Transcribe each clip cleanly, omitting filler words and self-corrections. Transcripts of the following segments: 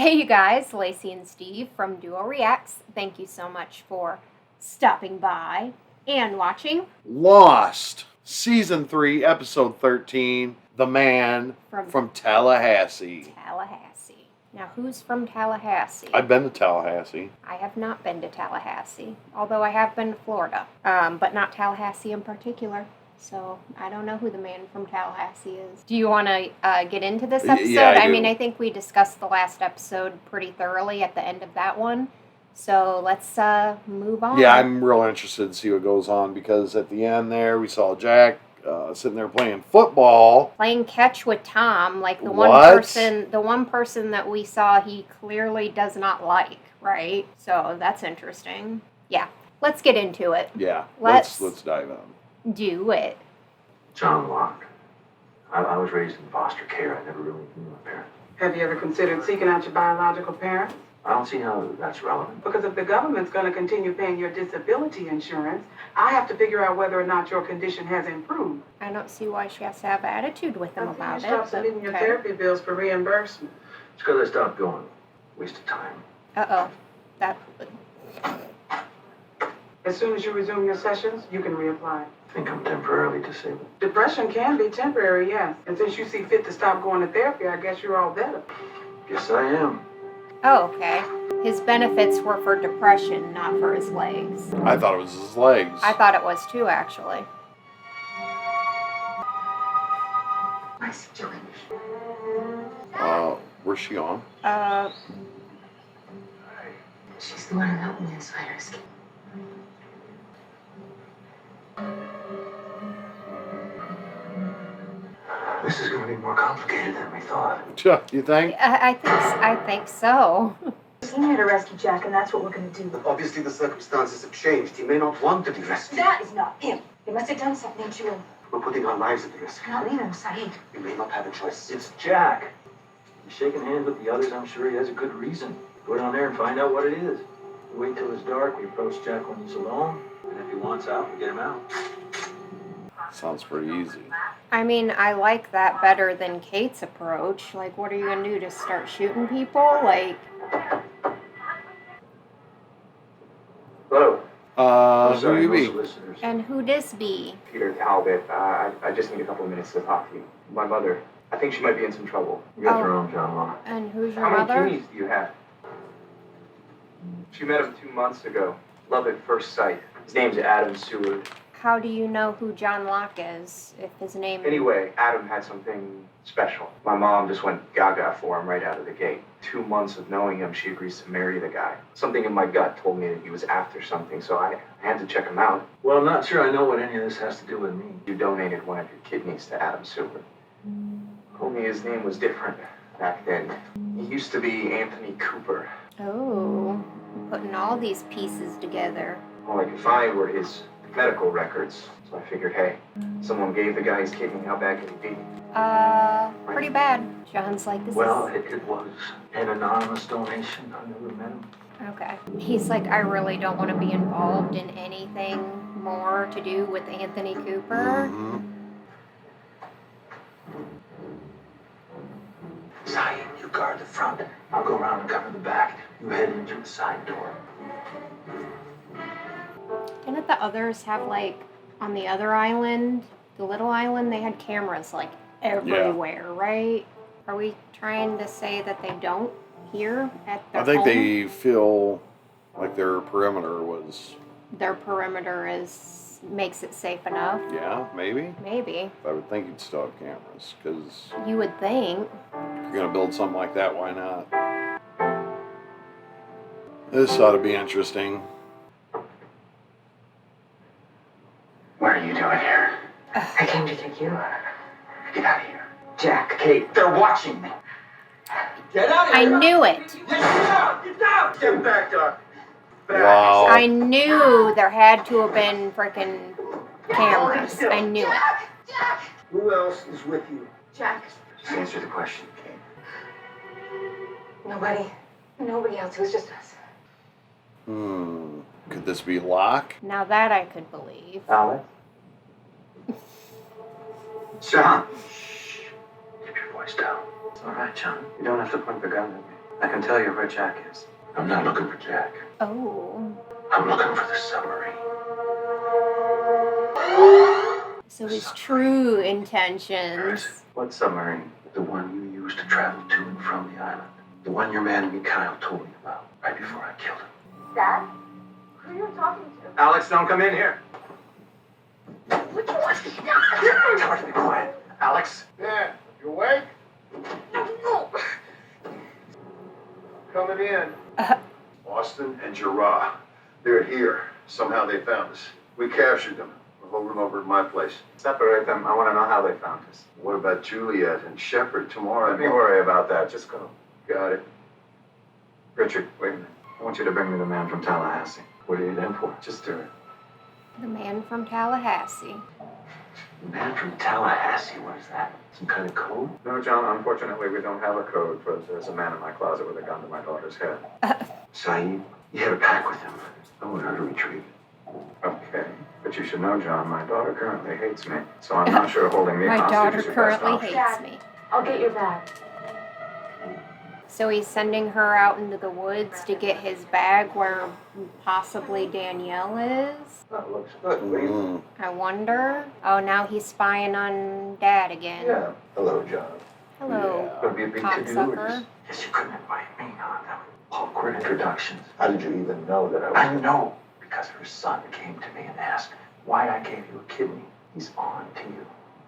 Hey you guys, Lacey and Steve from Duo Reacts. Thank you so much for stopping by and watching Lost, Season 3, Episode 13, The Man from Tallahassee. Now, who's from Tallahassee? I've been to Tallahassee. I have not been to Tallahassee, although I have been to Florida, but not Tallahassee in particular. So I don't know who the man from Tallahassee is. Do you want to get into this episode? Yeah, I do. mean, I think we discussed the last episode pretty thoroughly at the end of that one. So let's move on. Yeah, I'm real interested to see what goes on because at the end there we saw Jack sitting there playing football. Playing catch with Tom, like the one person that we saw he clearly does not like, right? So that's interesting. Yeah, let's get into it. Yeah, let's dive in. Do it. John Locke. I was raised in foster care. I never really knew my parents. Have you ever considered seeking out your biological parents? I don't see how that's relevant. Because if the government's going to continue paying your disability insurance, I have to figure out whether or not your condition has improved. I don't see why she has to have attitude with him about it. Stop submitting your therapy bills for reimbursement. It's because I stopped going. Waste of time. Uh-oh. As soon as you resume your sessions, you can reapply. I think I'm temporarily disabled. Depression can be temporary, yes. And since you see fit to stop going to therapy, I guess you're all better. Guess I am. Oh, okay. His benefits were for depression, not for his legs. I thought it was his legs. I thought it was too, actually. Nice doing. Where's she on? She's the one who helped me inside her escape. This is going to be more complicated than we thought. You think? I think so. He made a rescue, Jack, and that's what we're going to do. Obviously, the circumstances have changed. He may not want to be rescued. That is not him. He must have done something to him. We're putting our lives at risk. I cannot leave him, Saeed. We may not have a choice. It's Jack. He's shaking hands with the others. I'm sure he has a good reason. Go down there and find out what it is. We wait till it's dark. We approach Jack when he's alone. And if he wants out, we get him out. Sounds pretty easy. I mean, I like that better than Kate's approach. Like, what are you going to do? Just start shooting people? Like... Hello. Who you be? Solicitors. And who this be? Peter Talbot. I just need a couple of minutes to talk to you. My mother. I think she might be in some trouble. You got your own, John Locke. And who's your How many mother? cuties do you have? She met him 2 months ago. Love at first sight. His name's Adam Seward. How do you know who John Locke is, if his name... Anyway, Adam had something special. My mom just went gaga for him right out of the gate. 2 months of knowing him, she agrees to marry the guy. Something in my gut told me that he was after something, so I had to check him out. Well, I'm not sure I know what any of this has to do with me. You donated one of your kidneys to Adam Seward. Told me his name was different back then. He used to be Anthony Cooper. Oh, putting all these pieces together. All I could find were his medical records. So I figured, hey, someone gave the guy his kidney. How bad could he be? Pretty bad. John's like, this Well, is... it was an anonymous donation. I never met him. Okay. He's like, I really don't want to be involved in anything more to do with Anthony Cooper. Zion, you guard the front. I'll go around and cover the back. You head into the side door. Didn't the others have, like, on the other island, the little island, they had cameras, like, everywhere, right? Are we trying to say that they don't here at their I think home? they feel like their perimeter makes it safe enough. Yeah, maybe. Maybe. I would think you'd still have cameras, because You would think. if you're going to build something like that, why not? This ought to be interesting. What are you doing here? I came to take you. Get out of here. Jack. Kate, they're watching me. Get out of I here! knew it. Get down! Get down! Get back, Doc. Wow. I knew there had to have been freaking cameras. I knew it. Jack! Who else is with you? Jack. Just answer the question, Kate. Nobody. Nobody else. It was just us. Could this be Locke? Now that I could believe. Alex? John. Shh. Keep your voice down. It's all right, John. You don't have to point the gun at me. I can tell you where Jack is. I'm not looking for Jack. Oh. I'm looking for the submarine. So his true intentions. What submarine? The one you used to travel to and from the island. The one your man Mikhail told me about right before I killed him. Dad? Who are you talking to? Alex, don't come in here. What do you want me to Tell her to be quiet. Alex. Yeah, you awake? No. Coming in. Austin and Gerard. They're here. Somehow they found us. We captured them. We're holding them over at my place. Separate them. I want to know how they found us. What about Juliet and Shepard tomorrow? Let me worry about that. Just go. Got it. Richard, wait a minute. I want you to bring me the man from Tallahassee. What are you in for? Just do it. The man from Tallahassee. The man from Tallahassee, what is that? Some kind of code? No, John, unfortunately, we don't have a code for there's a man in my closet with a gun to my daughter's head. Saeed, you had a pack with him. I want her to retrieve it. Okay. But you should know, John, my daughter currently hates me, so I'm not sure holding me My hostage daughter is your best currently option. hates Dad. me. I'll get your bag. So he's sending her out into the woods to get his bag where possibly Danielle is? That looks good. What do you I wonder. Oh, now he's spying on Dad again. Yeah. Hello, John. Hello, Would be a big to-do or cocksucker. just... Yes, you couldn't invite me on them. Awkward introductions. How did you even know that I know, because her son came to me and asked why I gave you a kidney. He's on to you.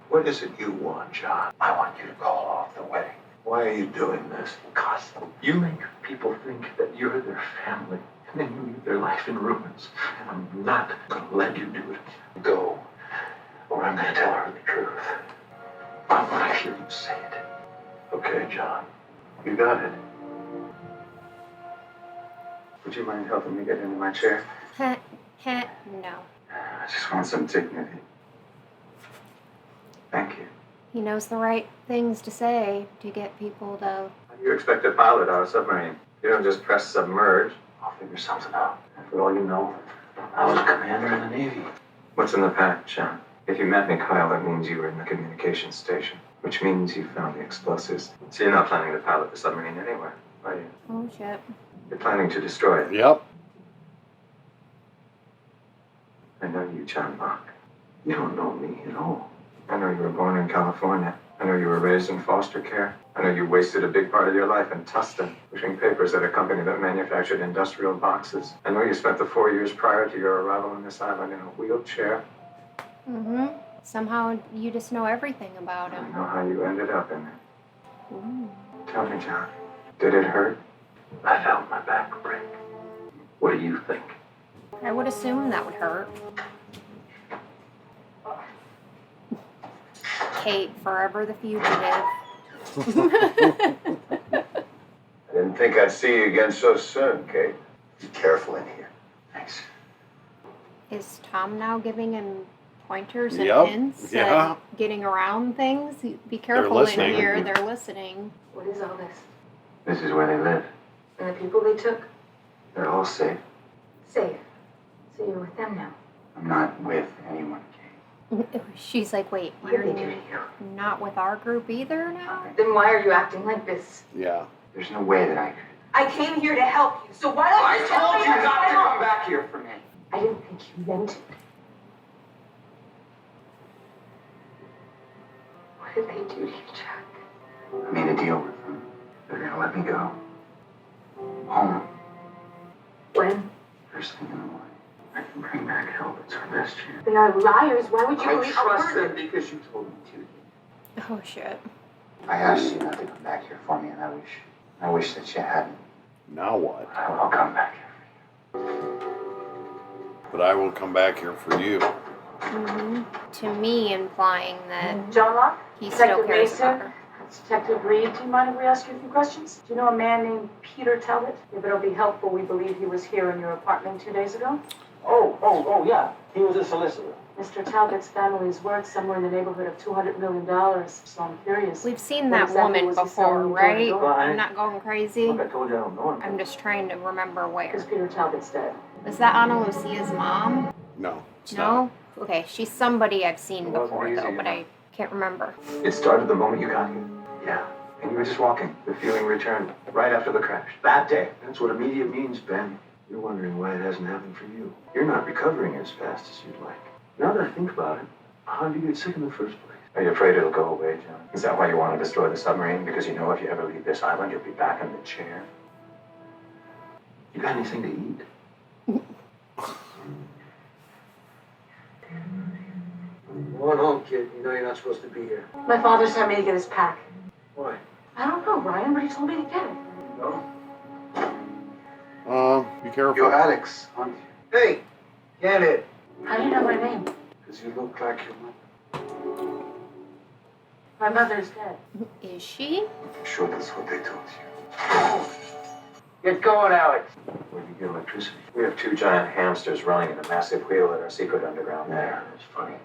What is it you want, John? I want you to call off the wedding. Why are you doing this? Because you make people think that you're their family, and then you leave their life in ruins. And I'm not going to let you do it. Go, or I'm going to tell her the truth. I want to hear you say it. Okay, John. You got it. Would you mind helping me get into my chair? No. I just want some dignity. Thank you. He knows the right things to say to get people to... How do you expect to pilot our submarine? You don't just press submerge. I'll figure something out. And for all you know, I was a commander in the Navy. What's in the pack, Sean? If you met Mikhail, that means you were in the communications station, which means you found the explosives. So you're not planning to pilot the submarine anywhere, are you? Oh, shit. You're planning to destroy it. Yep. I know you, John Bach. You don't know me at all. I know you were born in California. I know you were raised in foster care. I know you wasted a big part of your life in Tustin, pushing papers at a company that manufactured industrial boxes. I know you spent the 4 years prior to your arrival on this island in a wheelchair. Mm-hmm. Somehow you just know everything about I him. know how you ended up in it. Ooh. Tell me, John, did it hurt? I felt my back break. What do you think? I would assume that would hurt. Kate, forever the fugitive. I didn't think I'd see you again so soon, Kate. Be careful in here. Thanks. Is Tom now giving him pointers and Yep. hints Yeah. and getting around things? Be careful in listening. here, they're listening. What is all this? This is where they live. And the people they took? They're all safe. Safe. So you're with them now. I'm not with anyone, Kate. She's like, wait, What you're did they do to you? not with our group either now? Then why are you acting like this? Yeah. There's no way that I could. I came here to help you, so why don't you tell me what's going on? back here for me. I didn't think you meant it. What did they do to you, Jack? I made a deal with them. They're gonna let me go. Home. When? First thing in the morning. I can bring back help. It's our best chance. They are liars. Why would you I believe trust a word? them because you told me to. Oh, shit. I asked you not to come back here for me, and I wish that you hadn't. Now what? I will come back here for you. But I will come back here for you. Mm-hmm. To me, implying that John Locke? he still Detective cares Mason? about her. Detective Reed, do you mind if we ask you a few questions? Do you know a man named Peter Talbot? If it'll be helpful, we believe he was here in your apartment 2 days ago. Oh, yeah. He was a solicitor. Mr. Talbot's family is worth somewhere in the neighborhood of $200 million, so I'm curious. We've seen What that exactly woman was he before, selling right? door to door? I'm not going crazy. Look, I told you I don't know him. I'm just trying to remember Because where. Peter Talbot's dead. Is that Ana Lucia's mom? No, it's No? Okay, she's somebody I've seen It wasn't before, easy, though, but you know. I can't remember. It started the moment you got here. Yeah, And you were just walking. The feeling returned right after the crash. That day. That's what immediate means, Ben. You're wondering why it hasn't happened for you. You're not recovering as fast as you'd like. Now that I think about it, how did you get sick in the first place? Are you afraid it'll go away, John? Is that why you want to destroy the submarine? Because you know if you ever leave this island, you'll be back in the chair? You got anything to eat? Come on home, kid. You know you're not supposed to be here. My father sent me to get his pack. Why? I don't know, Ryan, but he told me to get it. No? Be careful. You're Alex, aren't you? Hey, get it. How do you know my name? Because you look like your mother. My mother's dead. Is she? I'm sure that's what they told you. Get going, Alex. Where do you get electricity? We have 2 giant hamsters running in a massive wheel at our secret underground There, that's funny.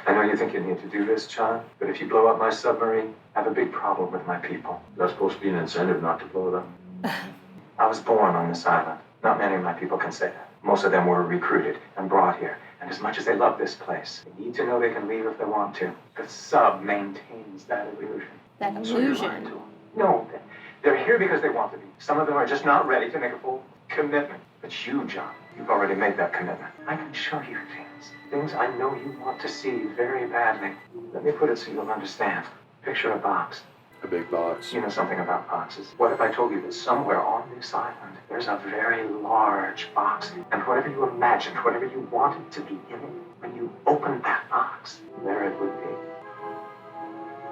I know you think you need to do this, John, but if you blow up my submarine, I have a big problem with my people. That's supposed to be an incentive not to blow it up. I was born on this island. Not many of my people can say that. Most of them were recruited and brought here. And as much as they love this place, they need to know they can leave if they want to. The sub maintains that illusion. That So you're lying illusion. to 'em. No, they're here because they want to be. Some of them are just not ready to make a full commitment. But you, John, you've already made that commitment. I can show you things. Things I know you want to see very badly. Let me put it so you'll understand. Picture a box. A big box. You know something about boxes. What if I told you that somewhere on this island, there's a very large box, and whatever you imagined, whatever you wanted to be in it, when you opened that box, there it would be.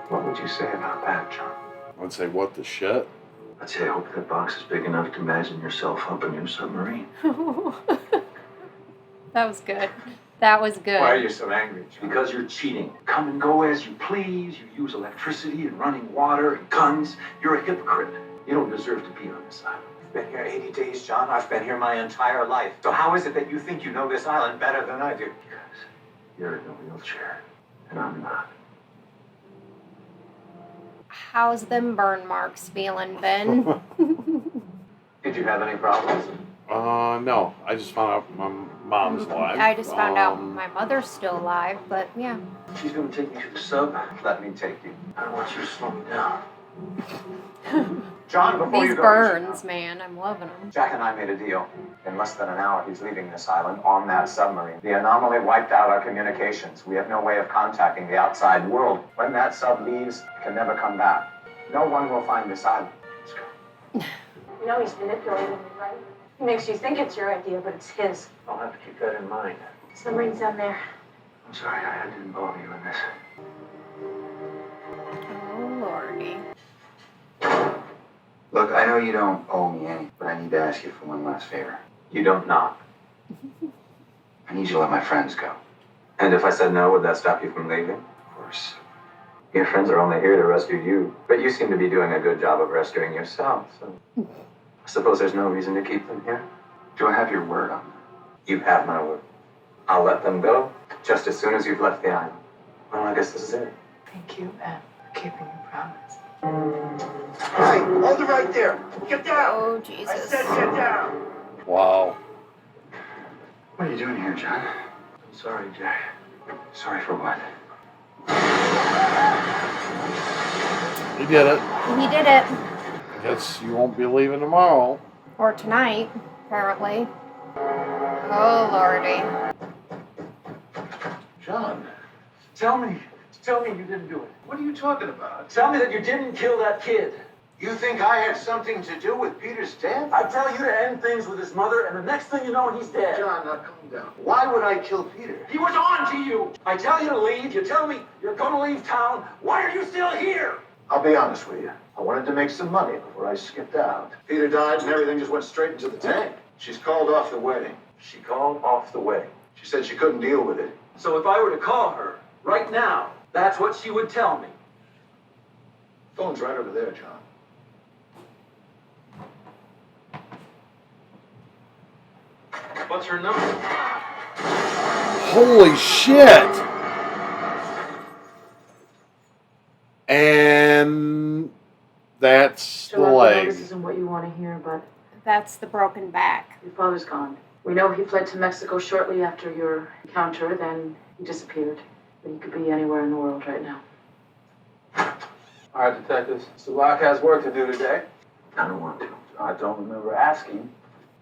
What would you say about that, John? I'd say, what the shit? I'd say I hope that box is big enough to imagine yourself up in your submarine. That was good. That was good. Why are you so angry, John? Because you're cheating. Come and go as you please. You use electricity and running water and guns. You're a hypocrite. You don't deserve to be on this island. I've been here 80 days, John. I've been here my entire life. So how is it that you think you know this island better than I do? Because you're in a wheelchair, and I'm not. How's them burn marks feeling, Ben? Did you have any problems? No. I just found out my mom's alive. I just found out my mother's still alive, but yeah. She's gonna take me to the sub. Let me take you. I don't want you to slow me down. John, before These you go... burns, man, I'm loving them. Jack and I made a deal. In less than an hour, he's leaving this island on that submarine. The anomaly wiped out our communications. We have no way of contacting the outside world. When that sub leaves, it can never come back. No one will find this island. Let's go. You know he's manipulating me, right? He makes you think it's your idea, but it's his. I'll have to keep that in mind. Submarine's down there. I'm sorry I had to involve you in this. Oh, lordy. Look, I know you don't owe me any, but I need to ask you for one last favor. You don't knock. I need you to let my friends go. And if I said no, would that stop you from leaving? Of course. Your friends are only here to rescue you. But you seem to be doing a good job of rescuing yourself, so... I suppose there's no reason to keep them here. Do I have your word on that? You have my word. I'll let them go just as soon as you've left the island. Well, I guess this is it. Thank you, Ben, for keeping your promise. Hey, hold it right there. Get down. Oh, I Jesus. said get down. Wow. What are you doing here, John? I'm sorry, Jack. Sorry for what? He did it. He did it. I guess you won't be leaving tomorrow. Or tonight, apparently. Oh, lordy. John, Tell me you didn't do it. what are you talking about? Tell me that you didn't kill that kid. You think I had something to do with Peter's death? I tell you to end things with his mother, and the next thing you know, he's dead. John, now calm down. Why would I kill Peter? He was on to you. I tell you to leave. You tell me you're going to leave town. Why are you still here? I'll be honest with you. I wanted to make some money before I skipped out. Peter died and everything just went straight into the tank. She's called off the wedding. She called off the wedding. She said she couldn't deal with it. So if I were to call her right now, that's what she would tell me. Phone's right over there, John. What's her number? Holy shit! And that's the Joe, I know leg. this isn't what you want to hear, but That's the broken back. your father's gone. We know he fled to Mexico shortly after your encounter, then he disappeared. But he could be anywhere in the world right now. All right, detectives. Mr. Locke has work to do today. I don't want to. I don't remember asking.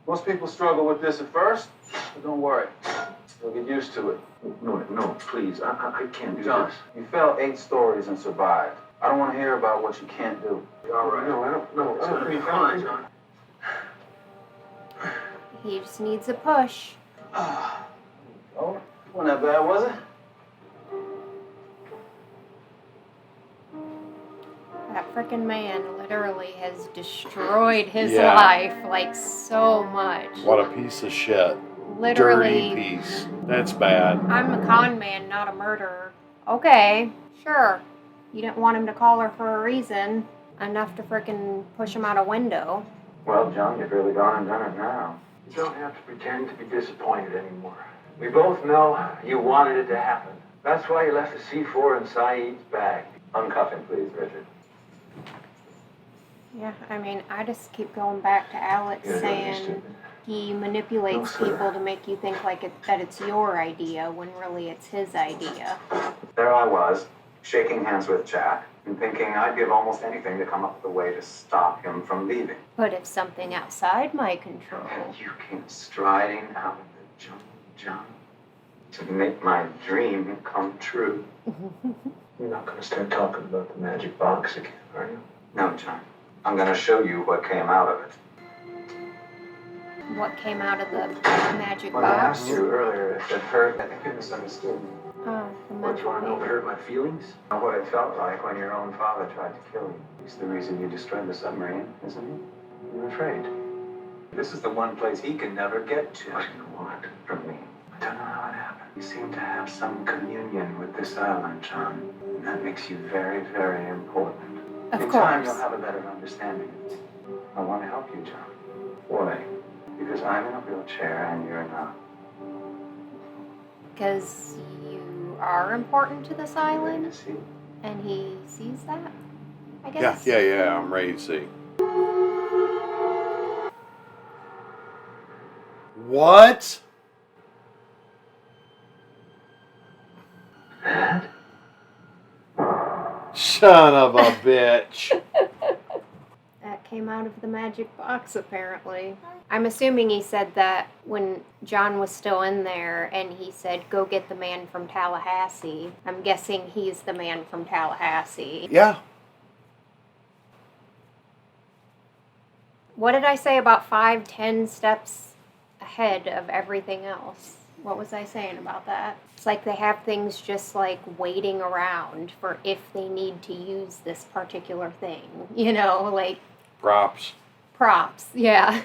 Most people struggle with this at first, but don't worry. They'll get used to it. No, please. I can't do John, this. you fell 8 stories and survived. I don't want to hear about what you can't do. All right. No, I don't. No, It's gonna be fine, John. He just needs a push. Oh, wasn't that bad, was it? That frickin' man literally has destroyed his Yeah. life, like, so much. What a piece of shit. Literally. Dirty piece. That's bad. I'm a con man, not a murderer. Okay, sure. You didn't want him to call her for a reason. Enough to frickin' push him out a window. Well, John, you've really gone and done it now. You don't have to pretend to be disappointed anymore. We both know you wanted it to happen. That's why you left the C4 in Saeed's bag. Uncuff him, please, Richard. Yeah, I mean, I just keep going back to Alex You're really saying stupid. he manipulates No, sir. people to make you think like that it's your idea when really it's his idea. There I was, shaking hands with Jack, and thinking I'd give almost anything to come up with a way to stop him from leaving. But if something outside my control, And you came striding out of the jungle, John, to make my dream come true. You're not going to start talking about the magic box again, are you? No, John. I'm going to show you what came out of it. what came out of the magic When I box? asked you earlier if it hurt, I think you misunderstood me. Oh, the What, you want to know if it magic hurt my feelings? Know what it felt like when your own father tried to kill you. It's the reason you destroyed the submarine, isn't it? You're afraid. This is the one place he can never get to. What do you want from me? I don't know how it happened. You seem to have some communion with this island, John. And that makes you very, very important. Of In time, course. you'll have a better understanding of it. I want to help you, John. Why? Because I'm in a wheelchair and you're not. Because you are important to this island, See? and he sees that, I Yeah, guess. yeah, I'm ready to see. What? Dad? Son of a bitch. That came out of the magic box, apparently. I'm assuming he said that when John was still in there and he said, go get the man from Tallahassee. I'm guessing he's the man from Tallahassee. Yeah. What did I say about 5-10 steps ahead of everything else? What was I saying about that? It's like they have things just like waiting around for if they need to use this particular thing. You know, like Props. props. Yeah.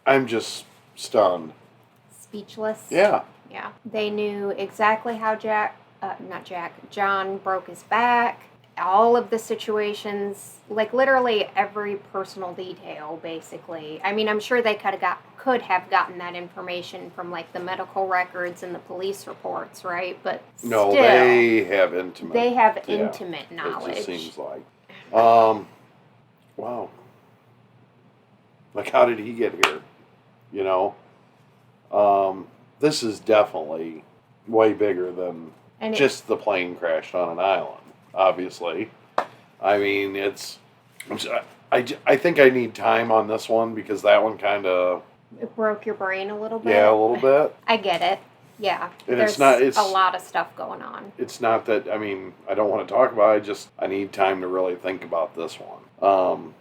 I'm just stunned. Speechless. Yeah. Yeah. They knew exactly how John broke his back. All of the situations, like literally every personal detail, basically. I mean, I'm sure they could have gotten that information from like the medical records and the police reports, right? But No, still, they have intimate. they have yeah, intimate knowledge. It just seems like. Wow. Like, how did he get here? You know? This is definitely way bigger than And just the plane crashed on an island, obviously. I mean, I think I need time on this one because that one kind of... It broke your brain a little bit. Yeah, a little bit. I get it. Yeah. And There's it's not... It's, a lot of stuff going on. It's not that, I mean, I don't want to talk about it. I need time to really think about this one.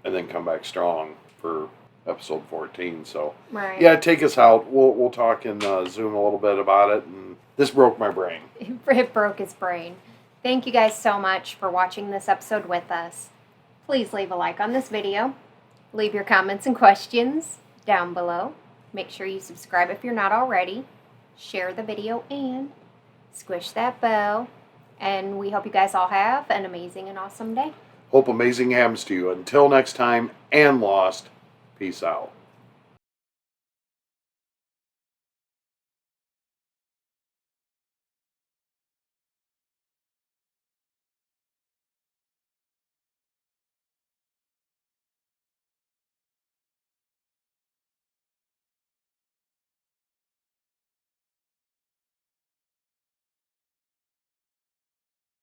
And then come back strong for episode 14. So, Right. yeah, take us out. We'll talk in Zoom a little bit about it. And this broke my brain. It broke his brain. Thank you guys so much for watching this episode with us. Please leave a like on this video. Leave your comments and questions down below. Make sure you subscribe if you're not already. Share the video and squish that bell. And we hope you guys all have an amazing and awesome day. Hope amazing happens to you. Until next time, and Lost, peace out.